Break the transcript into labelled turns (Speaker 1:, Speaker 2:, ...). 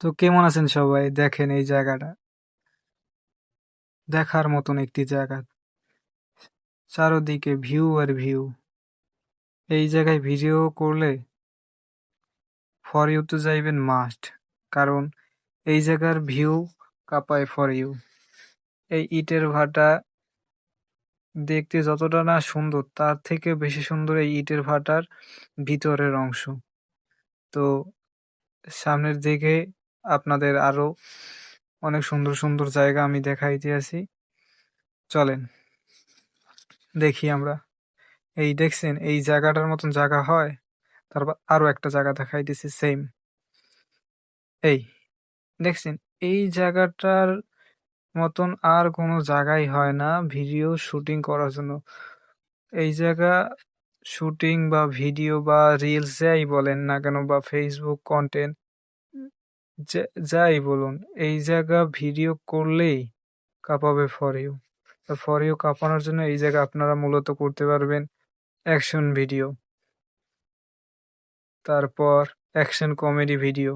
Speaker 1: তো কেমন আছেন সবাই? দেখেন এই জায়গাটা। দেখার মতন একটি জায়গা। চারদিকে ভিউ আর ভিউ। এই জায়গায় ভিডিও করলে ফর ইউ তো যাইবেন মাস্ট। কারণ এই জায়গার ভিউ কাঁপায় ফর ইউ। এই ইটের ভাটা দেখতে যতটা না সুন্দর তার থেকে বেশি সুন্দর এই ইটের ভাটার ভিতরের অংশ। তো সামনের দিকে আপনাদের আরো অনেক সুন্দর সুন্দর জায়গা আমি দেখাইতে আছি। চলেন দেখি আমরা। এই দেখছেন এই জায়গাটার মতন জায়গা হয়? তারপর আরো একটা জায়গা দেখাইতেছি সেম। এই দেখছেন এই জায়গাটার মতন আর কোনো জায়গাই হয় না ভিডিও শুটিং করার জন্য। এই জায়গা শুটিং বা ভিডিও বা রিলস যাই বলেন না কেন বা ফেসবুক কন্টেন্ট যাই বলুন, এই জায়গা ভিডিও করলেই কাঁপাবে ফর ইউ। ফর ইউ কাঁপানোর জন্য এই জায়গা আপনারা মূলত করতে পারবেন অ্যাকশন ভিডিও, তারপর অ্যাকশন কমেডি ভিডিও,